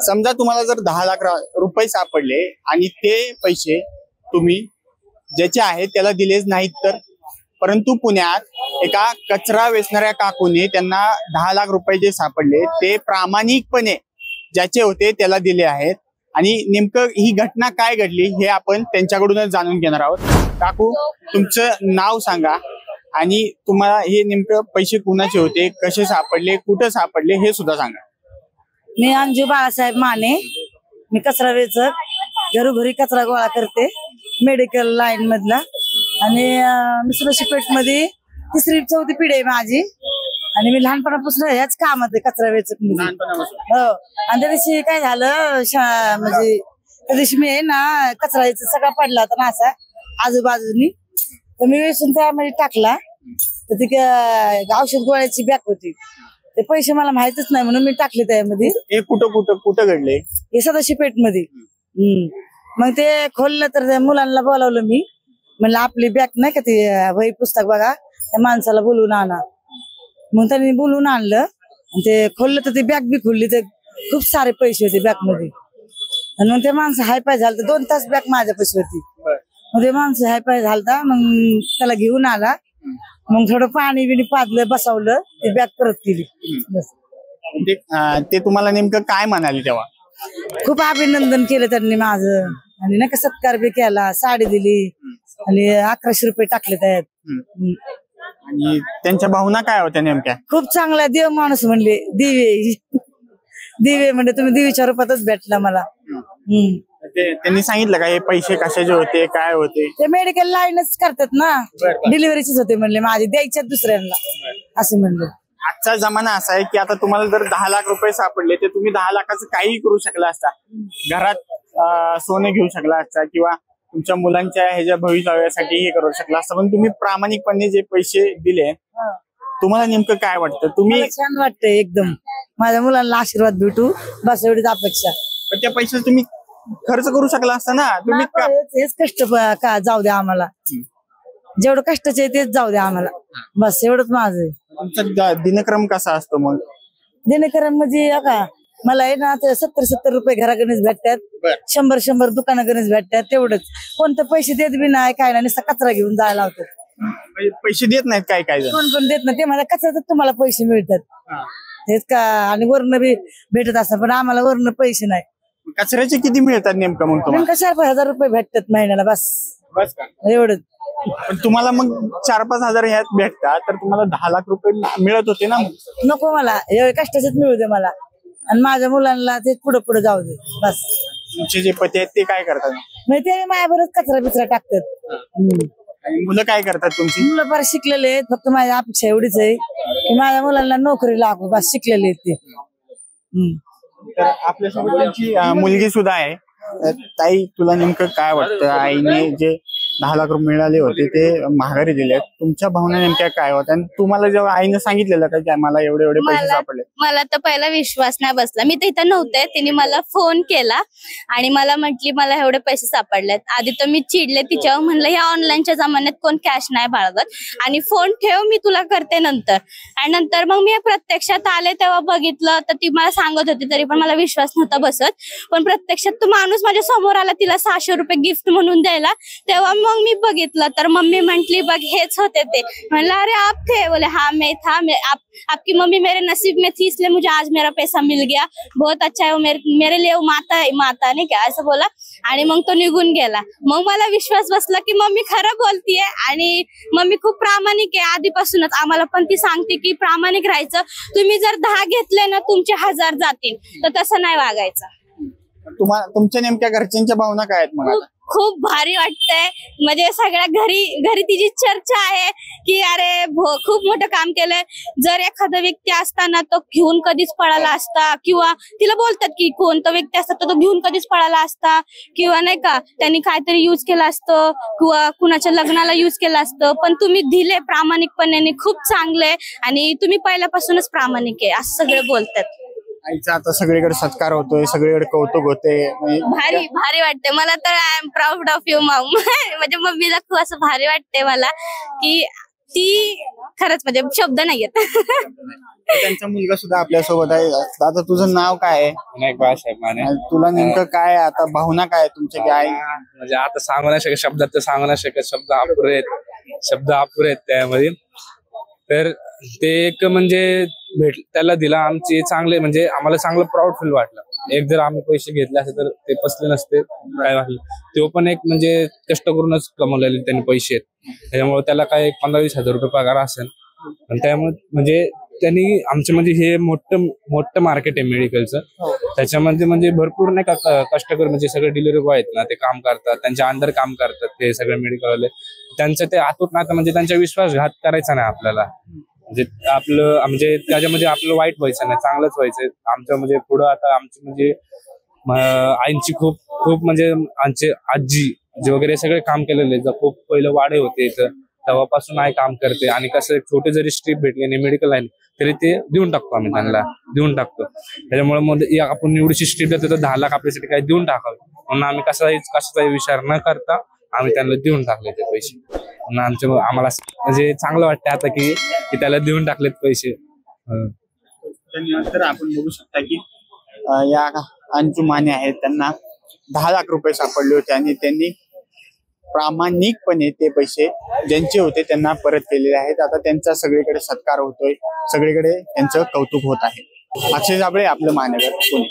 समजा तुम्हाला जर 10 लाख रुपये सापडले आणि ते पैसे तुम्ही ज्याचे आहेत त्याला दिलेच नाहीत तर, परंतु पुण्यात एका कचरा वेचणाऱ्या काकूने त्यांना 10 लाख रुपये जे सापडले ते प्रामाणिकपणे ज्याचे होते त्याला दिले आहेत. आणि नेमकं ही घटना काय घडली हे आपण त्यांच्याकडूनच जाणून घेणार आहोत. काकू, तुमचं नाव सांगा आणि तुम्हाला हे नेमकं पैसे कुणाचे होते, कसे सापडले, कुठं सापडले हे सुद्धा सांगा. मी अंजू बाळासाहेब माने, मी कचरा वेचक, घरोघरी कचरा गोळा करते मेडिकल लाईन मधला. आणि मिसरोशी पेठ मध्ये 3री 4थी पिढी आहे माझी. आणि मी लहानपणापासून याच कामात आहे, कचरा वेचक मध्ये. हो. आणि त्या दिवशी काय झालं, म्हणजे त्या दिवशी मी ना कचरा सगळा पडला होता ना असा आजूबाजूनी, तर मी वेचून त्यामध्ये टाकला. तर ती औषध गोळ्याची बॅग होती, ते पैसे मला माहितच नाही म्हणून मी टाकले त्यामध्ये. हे कुठं घडले? हे सदाशी पेठ मध्ये. मग ते खोललं तर त्या मुलांना बोलावलं मी, म्हणलं आपली बॅग नाही का ती वही पुस्तक बघा, त्या माणसाला बोलवून आणा. मग त्यांनी बोलवून आणलं आणि ते खोललं तर ती बॅग बी खुलली, तर खूप सारे पैसे होते बॅग मध्ये. आणि मग ते माणसं हाय पाय झालं, 2 तास बॅग माझ्या पैसे होती. मग ते माणसं हाय पाय झालता, मग त्याला घेऊन आला. मग थोडं पाणी बिणी पाजलं, बसवलं, ती बॅग परत केली. ते तुम्हाला नेमकं काय म्हणाले तेव्हा? खूप अभिनंदन केलं त्यांनी माझं, आणि नाही का सत्कार बी केला, साडी दिली आणि 1100 रुपये टाकले त्यात. आणि त्यांच्या भावना काय होत्या नेमक्या? खूप चांगला देव माणूस म्हणले, दिवे म्हणजे तुम्ही देवीच्या रूपातच भेटला मला. त्यांनी सांगितलं का हे पैसे कशाचे होते, काय होते? ते मेडिकल लाईनच करतात ना, डिलिव्हरीचेच होते म्हणले, माझे द्यायच्यात दुसऱ्यांना असे म्हणले. आजचा जमाना असा आहे की आता तुम्हाला जर 10 लाख रुपये सापडले तर तुम्ही 10 लाखाचं काही करू शकला असता. घरात सोने घेऊ शकला असता किंवा तुमच्या मुलांच्या ह्याच्या भवितव्यासाठी हे करू शकला असता, पण तुम्ही प्रामाणिकपणे जे पैसे दिले, तुम्हाला नेमकं काय वाटतं? तुम्ही छान वाटतंय एकदम, माझ्या मुलांना आशीर्वाद भेटू बस एवढीच अपेक्षा. पण त्या पैसे तुम्ही खर्च करू शकला असता ना. तुम्ही हेच कष्ट का जाऊ द्या आम्हाला, जेवढं कष्टाचे आहे तेच जाऊ द्या आम्हाला, बस एवढंच माझं आहे. तुमचा दिनक्रम कसा असतो मग? दिनक्रम म्हणजे का मला आहे ना 70 रुपये घराकडे भेटतात, 100 दुकानाकडे भेटतात, तेवढंच. कोणतं पैसे देत बी नाही, काय नाही, नुसता कचरा घेऊन जायला होतात. पैसे देत नाहीत काय कोण पण देत नाही, ते मला कचऱ्यात तुम्हाला पैसे मिळतात हेच का, आणि वर्ण बी भेटत असतात, पण आम्हाला वर्ण पैसे नाही. कचऱ्याचे किती मिळतात नेमकं मग तुम्हाला? 4-5 हजार रुपये भेटतात महिन्याला, बस एवढंच. पण तुम्हाला मग 4-5 हजार ह्यात भेटतात, तर तुम्हाला 10 लाख रुपये मिळत होते ना. नको मला, एवढे कष्टाचेच मिळू दे मला, आणि माझ्या मुलांना ते पुढे जाऊ दे बस. तुमचे जे पती आहेत ते काय करतात? म्हणजे ते माझ्याबरोबर कचरा बिचरा टाकतात. आणि मुलं काय करतात तुमची? मुलं फार शिकलेले आहेत, फक्त माझी अपेक्षा एवढीच आहे की माझ्या मुलांना नोकरी लागू, बस शिकलेले आहेत ते. तर आपल्यासोबत त्यांची मुलगी सुद्धा आहे. ताई, तुला नेमकं काय वाटतं? आईने जे 10 लाख रुपये मिळाले होते ते माघारी दिले, तुमच्या भावना नेमक्या काय होत्या? आणि तुम्हाला जेव्हा आईने सांगितलेलं का मला एवढे पैसे सापडले? मला तर पहिला विश्वास नाही बसला. मी तर इथं नव्हते, तिने मला फोन केला आणि मला म्हटली मला एवढे पैसे सापडलेत. आधी तर मी चिडले तिच्यावर, म्हणलं ह्या ऑनलाईनच्या जमान्यात कोण कॅश नाही बाळगत, आणि फोन ठेव, मी तुला करते नंतर. आणि नंतर मग मी प्रत्यक्षात आले तेव्हा बघितलं तर ती मला सांगत होती, तरी पण मला विश्वास नव्हता बसत. पण प्रत्यक्षात तो माणूस माझ्या समोर आला तिला 600 रुपये गिफ्ट म्हणून द्यायला, तेव्हा मग मी बघितलं तर मम्मी म्हंटली बघ हेच होते ते. म्हणलं अरे आप थे? बोले हाँ मैं था, आपकी मम्मी मेरे नसीब में थी इसलिए मुझे आज मेरा पैसा मिल गया, बहुत अच्छा है वो मेरे लिए, वो माता नहीं क्या असं बोला. आणि मग तो निघून गेला. मग मला विश्वास बसला की मम्मी खरं बोलतीये आणि मम्मी खूप प्रामाणिक आहे. आधीपासूनच आम्हाला पण ती सांगते की प्रामाणिक राहायचं, तुम्ही जर 10 घेतले ना तुमचे 1000 जातील, तर तसं नाही वागायचं. तुमच्या नेमक्या घरच्यांच्या भावना काय आहेत मग? खूप भारी वाटतंय, म्हणजे सगळ्या घरी तिची चर्चा आहे की अरे खूप मोठं काम केलंय. जर एखादा व्यक्ती असताना तो घेऊन कधीच पळाला असता, किंवा तिला बोलतात की कोणता व्यक्ती असता तो घेऊन कधीच पळाला असता, किंवा नाही का त्यांनी काहीतरी युज केलं असतं किंवा कुणाच्या लग्नाला युज केलं असतं, पण तुम्ही दिले प्रामाणिकपणे, खूप चांगले, आणि तुम्ही पहिल्यापासूनच प्रामाणिक आहे असं सगळे बोलतात. आईचा आता सगळीकडे सत्कार होतोय, सगळीकडे कौतुक होते, भारी वाटते मला तर. I am proud of you Maugham. म्हणजे मम्मीला खूप असं भारी वाटते मला की ती खरंच म्हणजे शब्द नाहीयेत. त्यांचा मुलगा सुद्धा आपल्या सोबत आहे. दादा तुझं नाव काय आहे? विनायक बाळासाहेब माने. तुला नेमकं काय आता भावना काय तुमच्या काय? म्हणजे आता सांगू नाही शकत, शब्दात तर सांगू नाही शकत, शब्द अपुरे आहेत त्यामध्ये. तर ते एक म्हणजे त्याला दिला आमचे चांगले, म्हणजे आम्हाला चांगलं प्राऊड फील वाटलं. एक जर आम्ही पैसे घेतले असते तर ते पसले नसते काय वाटलं. तो पण एक म्हणजे कष्ट करूनच कमवलेले त्यांनी पैसे आहेत, त्याच्यामुळे त्याला काय 15-20 हजार रुपये पगार असेल. आणि त्यामुळे म्हणजे त्यांनी आमचं म्हणजे हे मोठं मार्केट आहे मेडिकलचं. त्याच्यामध्ये म्हणजे भरपूर नाही का कष्टकर म्हणजे सगळे डिलिव्हरी बॉय आहेत ना, ते काम करतात, त्यांच्या अंडर काम करतात ते सगळे मेडिकलवाले. त्यांचं ते आतून नातं म्हणजे त्यांचा विश्वासघात करायचा नाही आपल्याला. म्हणजे आपलं म्हणजे त्याच्यामध्ये आपलं वाईट व्हायचं नाही, चांगलंच व्हायचं. आमचं म्हणजे पुढं आता आमची म्हणजे आईंची खूप म्हणजे आमचे आजी जे वगैरे सगळे काम केलेले, खूप पहिलं वाडे होते इथं, तेव्हापासून आई काम करते. आणि कसं छोटे जरी स्ट्रीप भेटले नाही मेडिकल लाईन तरी ते देऊन टाकतो, आम्ही त्यांना देऊन टाकतो. त्याच्यामुळे मग आपण एवढीशी स्ट्रीप देतो तर 10 लाख आपल्यासाठी काही देऊन टाकावे म्हणून आम्ही कशाचाही विचार न करता आम्ही त्यांना देऊन टाकले ते पैसे. म्हणून आम्हाला म्हणजे चांगलं वाटतं आता की त्याला देऊन टाकलेत पैसे. तर आपण बघू शकता की या अंजू माने आहेत, त्यांना 10 लाख रुपये सापडले होते आणि त्यांनी प्रामाणिकपणे ते पैसे ज्यांचे होते त्यांना परत केलेले आहेत. आता त्यांचा सगळीकडे सत्कार होतोय, सगळीकडे त्यांचं कौतुक होत आहे. अक्षय जांभळे, आपलं महानगर, पुणे.